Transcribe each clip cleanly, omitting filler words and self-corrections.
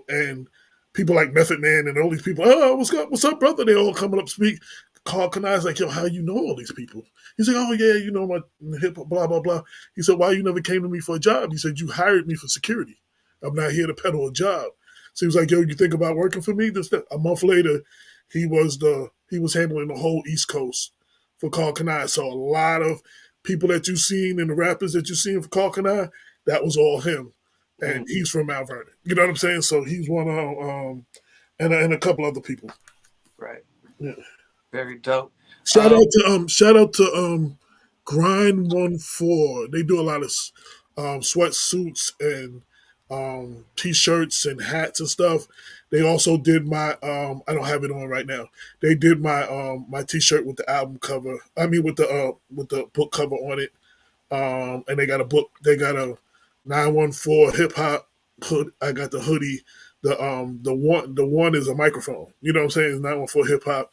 and people like Method Man and all these people, oh, what's up, brother? They all coming up to speak. Carl Kanai's like, yo, how you know all these people? He's like, oh yeah, my hip hop, blah blah blah. He said, why you never came to me for a job? He said, you hired me for security. I'm not here to peddle a job. So he was like, yo, you think about working for me? A month later, he was handling the whole East Coast for Carl Kanai. So a lot of people that you've seen and the rappers that you've seen for Carl Kanai, that was all him. And he's from Mount Vernon. You know what I'm saying? So he's one of and a couple other people. Right. Yeah. Very dope. Shout out to Grind 14. They do a lot of sweatsuits and t-shirts and hats and stuff. They also did my I don't have it on right now. They did my t-shirt with the album cover. I mean with the book cover on it. And they got a book. They got a 914 hip hop hood. I got the hoodie. The one is a microphone. You know what I'm saying? It's 914 hip hop.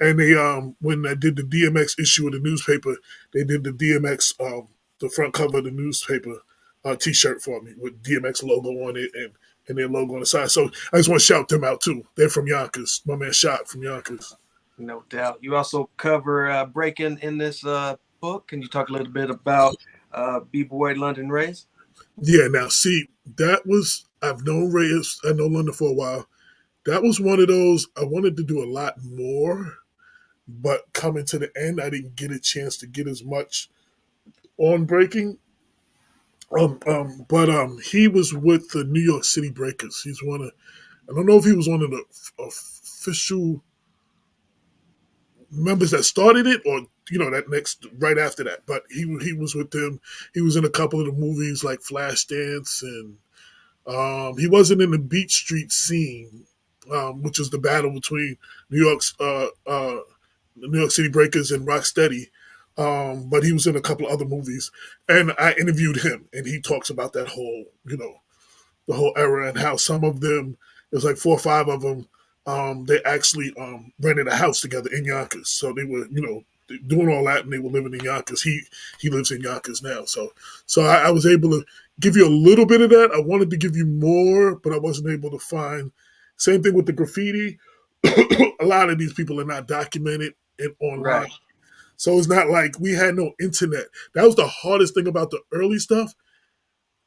And they when I did the DMX issue of the newspaper, they did the DMX the front cover of the newspaper T-shirt for me with DMX logo on it and their logo on the side. So I just want to shout them out too. They're from Yonkers. My man Shot from Yonkers. No doubt. You also cover breaking in this book. Can you talk a little bit about B-Boy London Rays? Yeah. Now, see, that was I've known Reyes. I know London for a while. That was one of those I wanted to do a lot more, but coming to the end, I didn't get a chance to get as much on breaking. But he was with the New York City Breakers. He's one of I don't know if he was one of the official members that started it or that next right after that. But he was with them. He was in a couple of the movies like Flashdance, and he wasn't in the Beat Street scene, which is the battle between New York's the New York City Breakers and Rocksteady. But he was in a couple of other movies, and I interviewed him, and he talks about that whole, the whole era and how some of them, there's like 4 or 5 of them, they actually rented a house together in Yonkers, so they were, doing all that, and they were living in Yonkers. He lives in Yonkers now, so I was able to give you a little bit of that. I wanted to give you more, but I wasn't able to find. Same thing with the graffiti. A lot of these people are not documented and online. Right. So it's not like we had no internet. That was the hardest thing about the early stuff.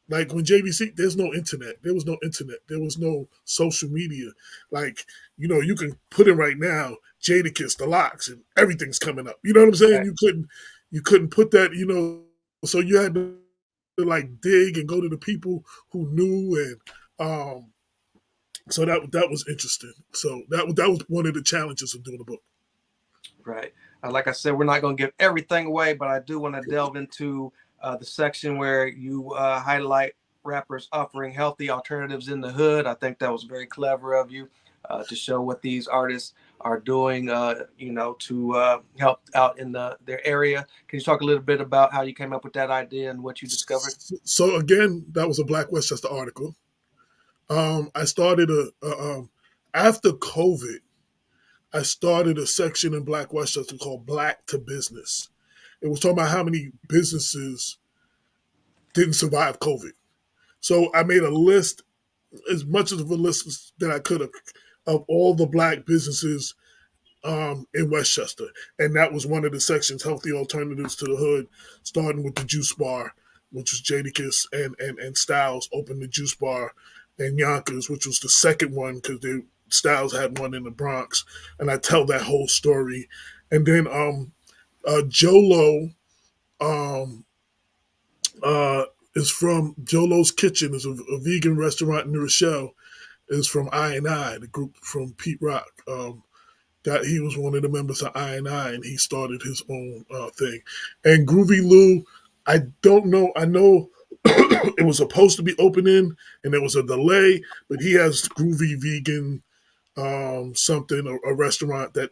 Like when JVC, there's no internet. There was no internet. There was no social media. Like, you can put in right now, Jadakiss, the locks, and everything's coming up. You know what I'm saying? Right. You couldn't put that, so you had to like dig and go to the people who knew, and so that was interesting. So that was one of the challenges of doing the book. Right. Like I said, we're not going to give everything away, but I do want to delve into the section where you highlight rappers offering healthy alternatives in the hood. I think that was very clever of you to show what these artists are doing, to help out in their area. Can you talk a little bit about how you came up with that idea and what you discovered? So again, that was a Black Westchester article. I started after COVID. I started a section in Black Westchester called Black to Business. It was talking about how many businesses didn't survive COVID. So I made a list, as much of a list that I could have, of all the Black businesses in Westchester. And that was one of the sections, healthy alternatives to the hood, starting with the juice bar, which was Jadakiss and Styles opened the juice bar, and Yonkers, which was the second one because Styles had one in the Bronx. And I tell that whole story. And then Jolo um, is from Jolo's Kitchen, is a vegan restaurant in New Rochelle, is from I&I, the group from Pete Rock. That he was one of the members of I&I, and he started his own thing. And Groovy Lou, I don't know. I know it was supposed to be opening, and there was a delay, but he has Groovy Vegan something, a restaurant that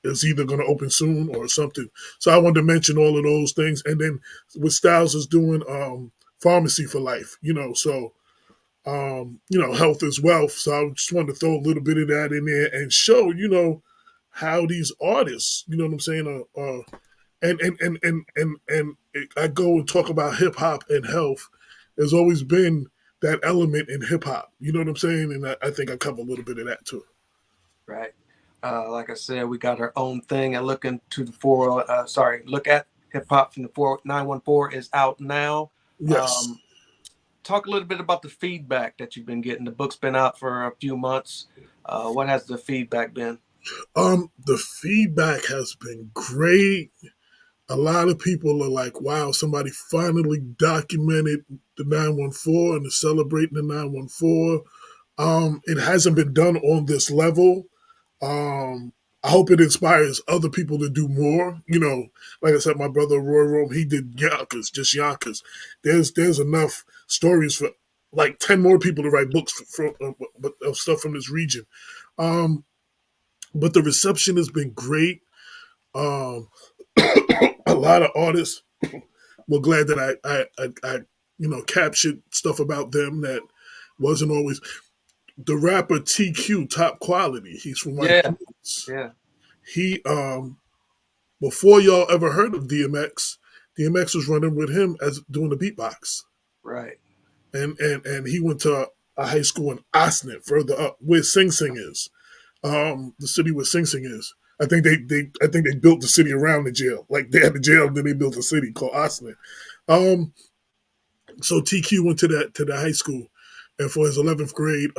is either going to open soon or something. So I wanted to mention all of those things. And then with Styles is doing pharmacy for life, so health is wealth. So I just wanted to throw a little bit of that in there and show, how these artists, you know what I'm saying, and I go and talk about hip hop and health. There's always been that element in hip hop. You know what I'm saying? And I think I cover a little bit of that too. Right. Like I said, we got our own thing, and looking to the four. Look at hip hop from the 4914 is out now. Yes. Um, Talk a little bit about the feedback that you've been getting. The book's been out for a few months. What has the feedback been? The feedback has been great. A lot of people are like, wow, somebody finally documented the 914 and is celebrating the 914. It hasn't been done on this level. Um, I hope it inspires other people to do more. You know, like I said, my brother Roy Rome, he did Yonkers, just Yonkers. There's enough stories for like 10 more people to write books of stuff from this region. Um, but the reception has been great. Um, a lot of artists were glad that I captured stuff about them that wasn't always the rapper TQ Top Quality. He's from White Yeah, Plains. yeah, He before y'all ever heard of DMX, DMX was running with him as doing the beatbox, right. and he went to a high school in Osnet, further up where Sing Sing is, the city where Sing Sing is. I think they built the city around the jail. Like they had the jail, then they built a city called Osnet. Um, so TQ went to the high school, and for his 11th grade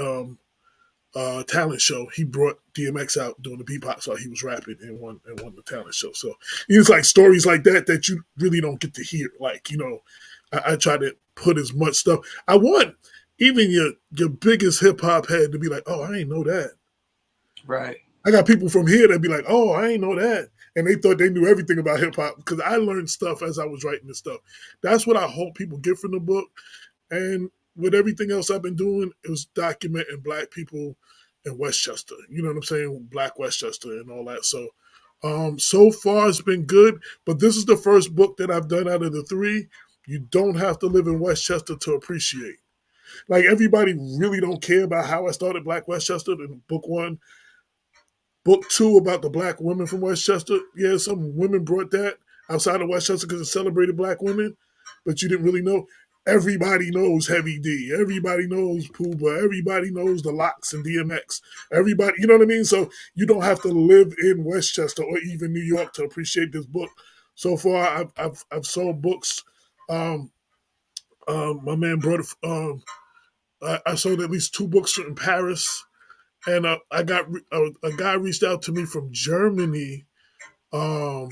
talent show, he brought DMX out doing the beatbox while he was rapping and won the talent show. So it's like stories like that that you really don't get to hear. Like I try to put as much stuff. I want even your biggest hip hop head to be like, oh, I ain't know that. Right. I got people from here that be like, oh, I ain't know that. And they thought they knew everything about hip hop because I learned stuff as I was writing this stuff. That's what I hope people get from the book. And with everything else I've been doing, it was documenting black people in Westchester. You know what I'm saying? Black Westchester and all that. So so far it's been good. But this is the first book that I've done out of the three. You don't have to live in Westchester to appreciate. Like everybody really don't care about how I started Black Westchester in book one. Book two about the black women from Westchester. Yeah, some women brought that outside of Westchester because it celebrated black women, but you didn't really know. Everybody knows Heavy D. Everybody knows Pooba. Everybody knows the Locks and DMX. Everybody, you know what I mean? So you don't have to live in Westchester or even New York to appreciate this book. So far, I've sold books. Um, my man brought it. I sold at least two books in Paris, and I got a guy reached out to me from Germany. Um,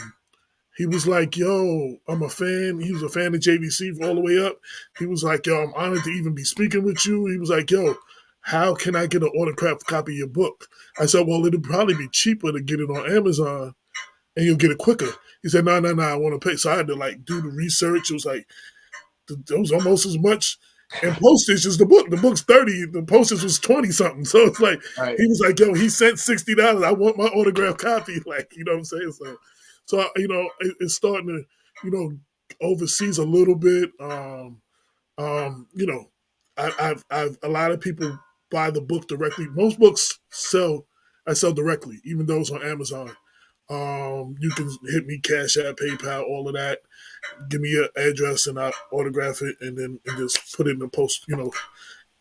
he was like, "Yo, I'm a fan." He was a fan of JVC all the way up. He was like, "Yo, I'm honored to even be speaking with you." He was like, "Yo, how can I get an autographed copy of your book?" I said, "Well, it'd probably be cheaper to get it on Amazon, and you'll get it quicker." He said, "No, no, no, I want to pay." So I had to like do the research. It was like it was almost as much and postage as the book. The book's 30, the postage was 20 something. So it's like Right. he was like, yo, he sent $60. I want my autographed copy. Like, you know what I'm saying? So it's starting to, overseas a little bit. You know, I've a lot of people buy the book directly. Most books I sell directly, even those on Amazon. You can hit me, Cash App, PayPal, all of that. Give me your address and I autograph it and just put it in the post.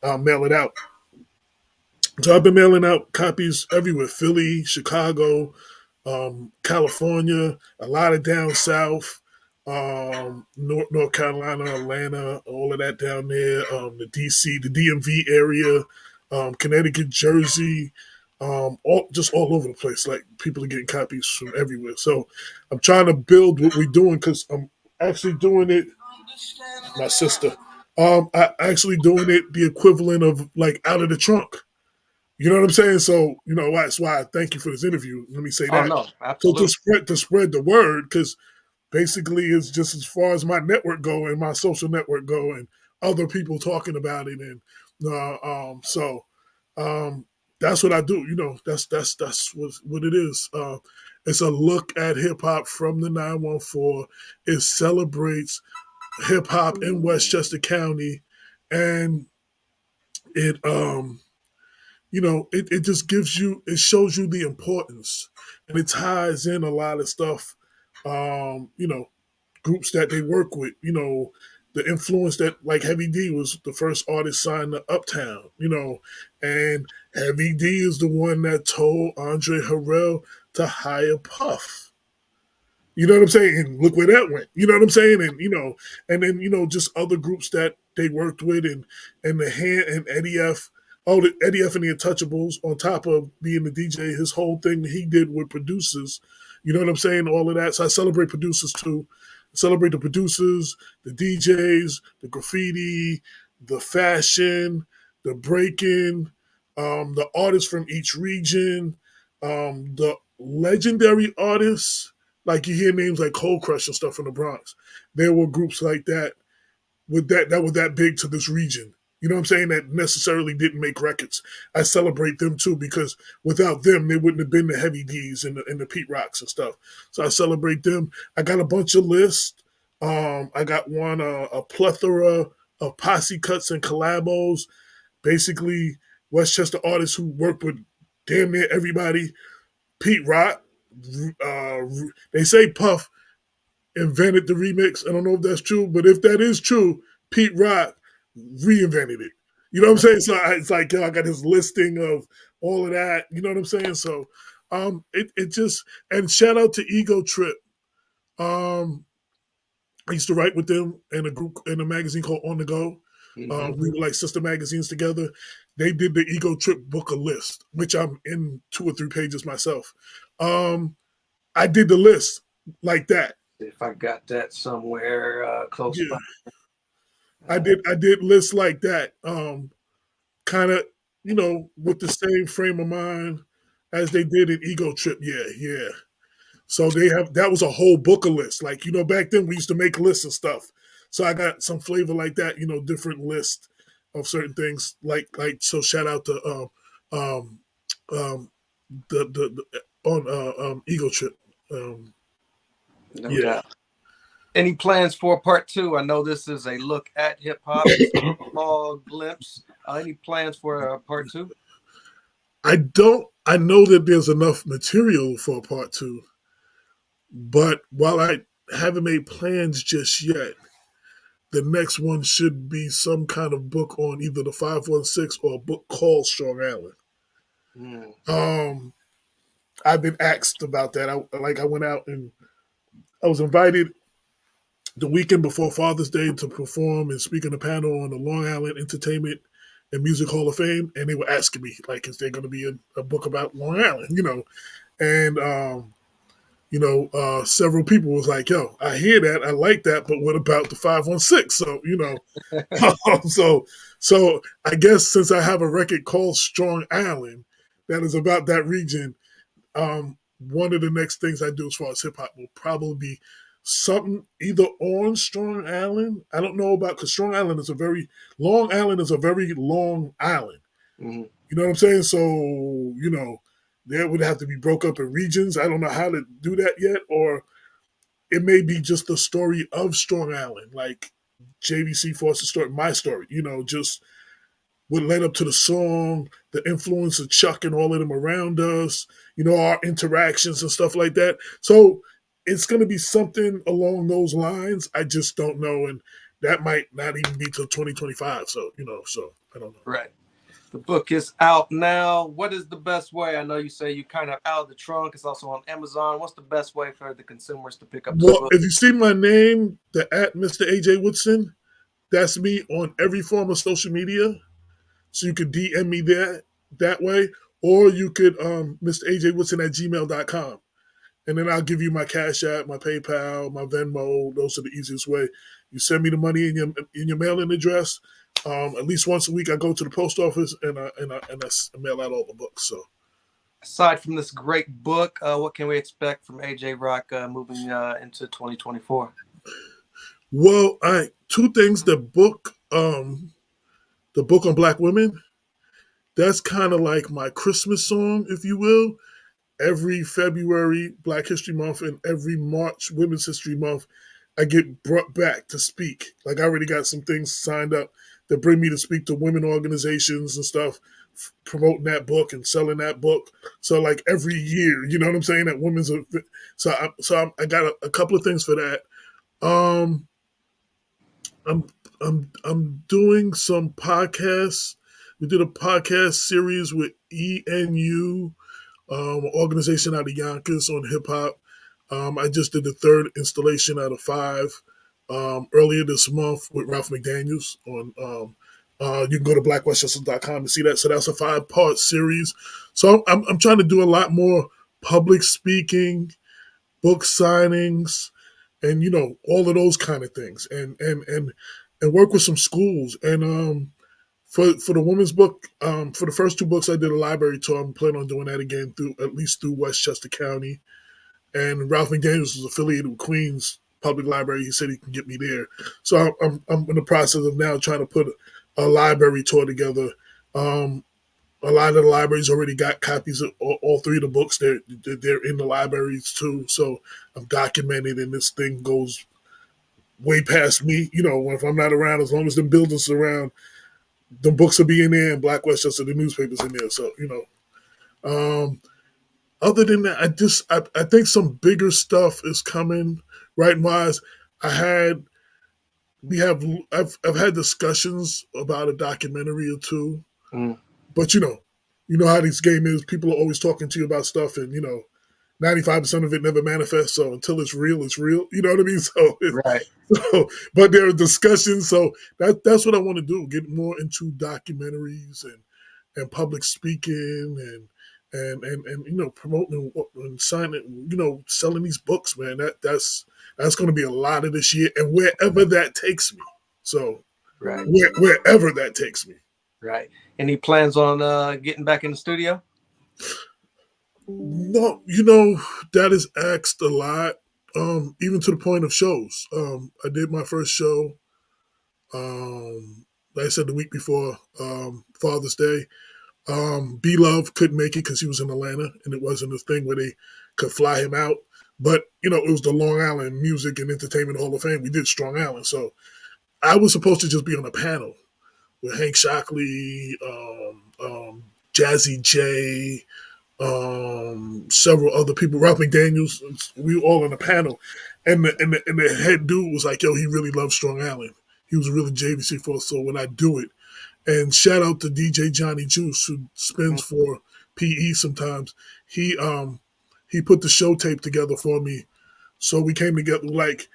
I'll mail it out. So I've been mailing out copies everywhere: Philly, Chicago, California, a lot of down south, North Carolina, Atlanta, all of that down there, the DC, the DMV area, Connecticut, Jersey, just all over the place. Like people are getting copies from everywhere. So I'm trying to build what we're doing because I'm actually doing it. My sister, I actually doing it the equivalent of like out of the trunk. You know what I'm saying? So that's why I thank you for this interview. Let me say Oh that. no, So absolutely. to spread the word, because basically it's just as far as my network go and my social network go, and other people talking about it, and so um, that's what I do. That's what it is. It's a look at hip hop from the 914. It celebrates hip hop in Westchester County, and it just it shows you the importance, and it ties in a lot of stuff. Um, you know, Groups that they work with. the influence that like Heavy D was the first artist signed to Uptown, and Heavy D is the one that told Andre Harrell to hire Puff. You know what I'm saying? And look where that went. You know what I'm saying? And then just other groups that they worked with, and the hand and Eddie F. Oh, the Eddie F and the Untouchables. On top of being the DJ, his whole thing he did with producers. You know what I'm saying? All of that. So I celebrate producers too. I celebrate the producers, the DJs, the graffiti, the fashion, the breaking, the artists from each region, the legendary artists like you hear names like Cold Crush and stuff from the Bronx. There were groups like that that were that big to this region. You know what I'm saying? That necessarily didn't make records. I celebrate them too because without them, they wouldn't have been the Heavy D's and the Pete Rocks and stuff. So I celebrate them. I got a bunch of lists. I got one a plethora of posse cuts and collabos. Basically, Westchester artists who worked with damn near everybody. Pete Rock, uh, they say Puff invented the remix. I don't know if that's true, but if that is true, Pete Rock reinvented it. You know what I'm saying? So it's like, I got his listing of all of that. You know what I'm saying? So it just, and shout out to Ego Trip. Um, I used to write with them in a group in a magazine called On the Go. Mm-hmm. We were like sister magazines together. They did the Ego Trip book a list, which I'm in 2 or 3 pages myself. Um, I did the list like that. If I got that somewhere close Yeah, by. I did lists like that. Kind of, with the same frame of mind as they did in Ego Trip. Yeah, yeah. So that was a whole book of lists. Like, back then we used to make lists and stuff. So I got some flavor like that, different lists of certain things. So shout out to um um the on Ego Trip. No Yeah. doubt. Any plans for part two? I know this is a look at hip hop, just a small glimpse. Any plans for part two? I know that there's enough material for part two, but while I haven't made plans just yet, the next one should be some kind of book on either the 516 or a book called Strong Island. Mm. Um, I've been asked about that. I went out and I was invited the weekend before Father's Day to perform and speak on a panel on the Long Island Entertainment and Music Hall of Fame, and they were asking me like, is there going to be a book about Long Island? And several people was like, "Yo, I hear that, I like that, but what about the 516?" So so I guess since I have a record called Strong Island that is about that region, one of the next things I do as far as hip hop will probably be something either on Strong Island. I don't know about because Strong Island is a very Long Island is a very long island. Mm-hmm. You know what I'm saying? So there would have to be broke up in regions. I don't know how to do that yet, or it may be just the story of Strong Island, like JVC Force's story, my story. Just what led up to the song, the influence of Chuck and all of them around us, our interactions and stuff like that. So it's going to be something along those lines. I just don't know. And that might not even be till 2025. So, so I don't know. Right. The book is out now. What is the best way? I know you say you kind of out of the trunk. It's also on Amazon. What's the best way for the consumers to pick up this Well, book? if you see my name, the at Mr. AJ Woodson, that's me on every form of social media. So you could DM me that way, or you could Mr. AJ Woodson at gmail.com. And then I'll give you my Cash App, my PayPal, my Venmo. Those are the easiest way. You send me the money in your mailing address. At least once a week, I go to the post office and I mail out all the books. So, Aside from this great book, what can we expect from AJ Rok moving into 2024? well, two things. The book on Black women. That's kind of like my Christmas song, if you will. Every February, Black History Month, and every March, Women's History Month, I get brought back to speak. Like I already got some things signed up that bring me to speak to women organizations and stuff, promoting that book and selling that book. So like every year, you know what I'm saying? That women's I got a couple of things for that. Um, I'm I'm doing some podcasts. We did a podcast series with ENU, organization out of Yonkers on hip hop. I just did the third installation out of five earlier this month with Ralph McDaniels on. You can go to blackwestchester.com to see that. So that's a 5-part series. So I'm trying to do a lot more public speaking, book signings, and all of those kind of things, and work with some schools. And for the women's book, for the first 2 books, I did a library tour. I'm planning on doing that again through at least through Westchester County. And Ralph McDaniels is affiliated with Queens Public Library. He said he can get me there. So I'm in the process of now trying to put a library tour together. Um, a lot of the libraries already got copies of all 3 of the books. They're in the libraries too. So I'm documented, and this thing goes way past me. If I'm not around, as long as the buildings around, the books will be in there, and Black Westchester, the newspapers in there. So Um, other than that, I think some bigger stuff is coming. Right wise, I had we have I've had discussions about a documentary or two, Mm, but you know how this game is. People are always talking to you about stuff, and 95% of it never manifests. So until it's real, it's real. You know what I mean? right. But there are discussions. So that's what I want to do: get more into documentaries and public speaking and promoting and signing, selling these books, man. That's going to be a lot of this year, and wherever that takes me. So Right. wherever that takes me. Right. Any plans on getting back in the studio? No, that is asked a lot, even to the point of shows. I did my first show, like I said, the week before Father's Day. B Love couldn't make it because he was in Atlanta, and it wasn't a thing where they could fly him out. But it was the Long Island Music and Entertainment Hall of Fame. We did Strong Island, so I was supposed to just be on a panel with Hank Shockley, Jazzy J, several other people, Ralph McDaniels. We were all on a panel, and the head dude was like, "Yo, he really loves Strong Island. He was really JVC Force. So when I do it, and shout out to DJ Johnny Juice who spins Mm, for PE sometimes. He he put the show tape together for me, so we came together like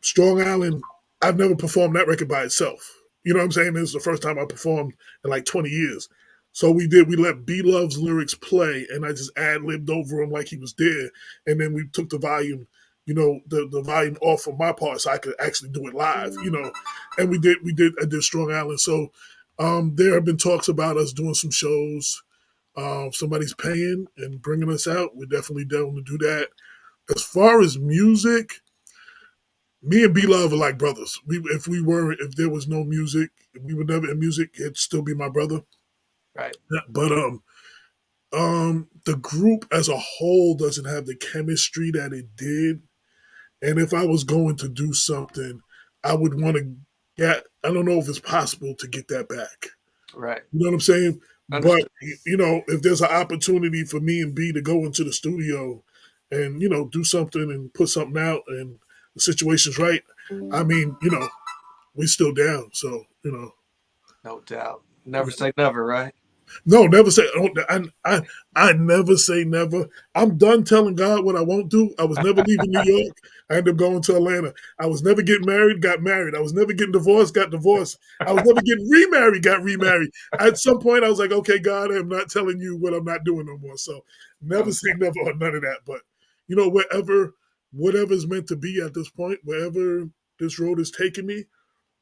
Strong Island. I've never performed that record by itself. You know what I'm saying? This is the first time I performed in like 20 years. So we did. We let B Love's lyrics play, and I just ad libbed over him like he was there. And then we took the volume, the volume off of my part, so I could actually do it live. And we did. I did Strong Island. So there have been talks about us doing some shows. Somebody's paying and bringing us out. We're definitely down to do that. As far as music, me and B Love are like brothers. If there was no music, if we were never in music, it'd still be my brother. right. But the group as a whole doesn't have the chemistry that it did. And if I was going to do something, I would want to get. I don't know if it's possible to get that back. Right. You know what I'm saying? But Understood. if there's an opportunity for me and B to go into the studio and do something and put something out, and the situation's right, I mean, we still down. So No doubt. Never say never, right? no, never say. I never say never. I'm done telling God what I won't do. I was never leaving New York. I ended up going to Atlanta. I was never getting married. Got married. I was never getting divorced. Got divorced. I was never getting remarried. Got remarried. At some point, I was like, okay, God, I'm not telling you what I'm not doing no more. So never No say doubt. never on none of that. But whatever's meant to be at this point, wherever this road is taking me,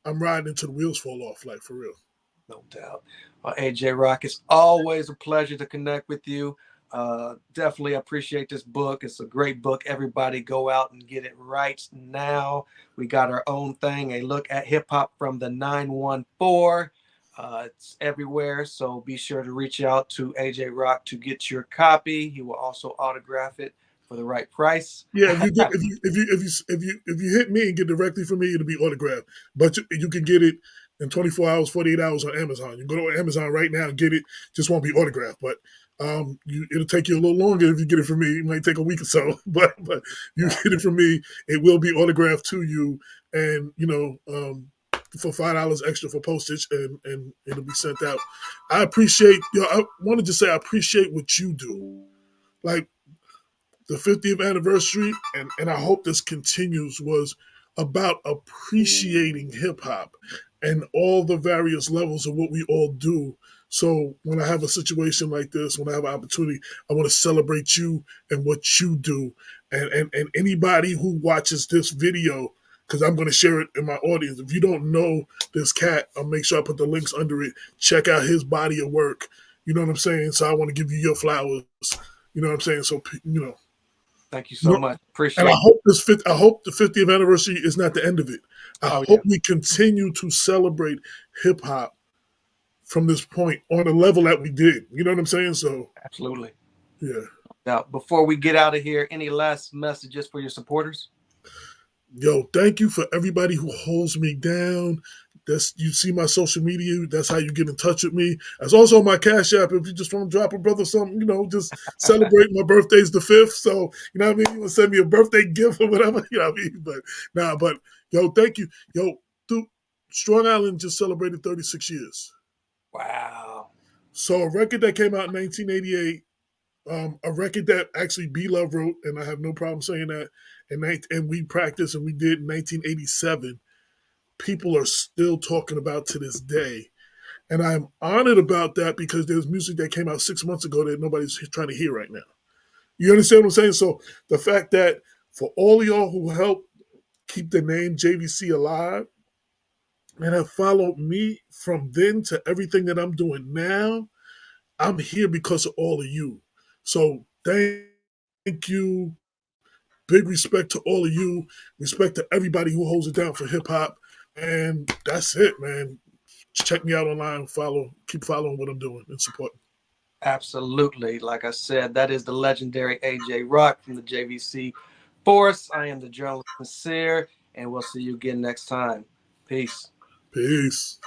I'm riding until the wheels fall off. Like for real. No doubt. Well, AJ Rock, it's always a pleasure to connect with you. Definitely appreciate this book. It's a great book. Everybody go out and get it right now. We got our own thing, a look at hip hop from the 914. It's everywhere. So be sure to reach out to AJ Rock to get your copy. He will also autograph it for the right price. Yeah, if you hit me and get directly from me, it'll be autographed. But you can get it in 24 hours, 48 hours on Amazon. You can go to Amazon right now and get it. Just won't be autographed, but it'll take you a little longer if you get it from me. It might take a week or so, but you Yeah. get it from me. It will be autographed to you, and for $5 extra for postage, and it'll be sent out. I appreciate, I wanted to say I appreciate what you do. Like the 50th anniversary, and I hope this continues, was about appreciating hip hop and all the various levels of what we all do. So when I have a situation like this, when I have an opportunity, I want to celebrate you and what you do. And anybody who watches this video, because I'm going to share it in my audience. If you don't know this cat, I'll make sure I put the links under it. Check out his body of work. You know what I'm saying? So I want to give you your flowers. You know what I'm saying? So, Thank you so much. and I Appreciate hope I hope the 50th anniversary is not the end of it. I Oh, hope yeah. we continue to celebrate hip hop from this point on a level that we did. You know what I'm saying? So, Absolutely. yeah. Now, before we get out of here, any last messages for your supporters? Yo, thank you for everybody who holds me down. You see my social media. That's how you get in touch with me. That's also my Cash App. If you just want to drop a brother something, just celebrate. My birthday's the 5th, so you know what I mean. You want to send me a birthday gift or whatever, you know what I mean. But yo, thank you. Yo, dude, Strong Island just celebrated 36 years. Wow. So a record that came out in 1988, a record that actually B Love wrote, and I have no problem saying that, and we practiced and we did in 1987. People are still talking about to this day. And I'm honored about that because there's music that came out 6 months ago that nobody's trying to hear right now. You understand what I'm saying? So the fact that for all of y'all who helped keep the name JVC alive and have followed me from then to everything that I'm doing now, I'm here because of all of you. So thank you. Big respect to all of you. Respect to everybody who holds it down for hip hop. And that's it, man. Check me out online. Keep following what I'm doing and supporting. Absolutely. Like I said, that is the legendary AJ Rok from the JVC Force. I am the journalist Sin-seer, and we'll see you again next time. Peace. Peace.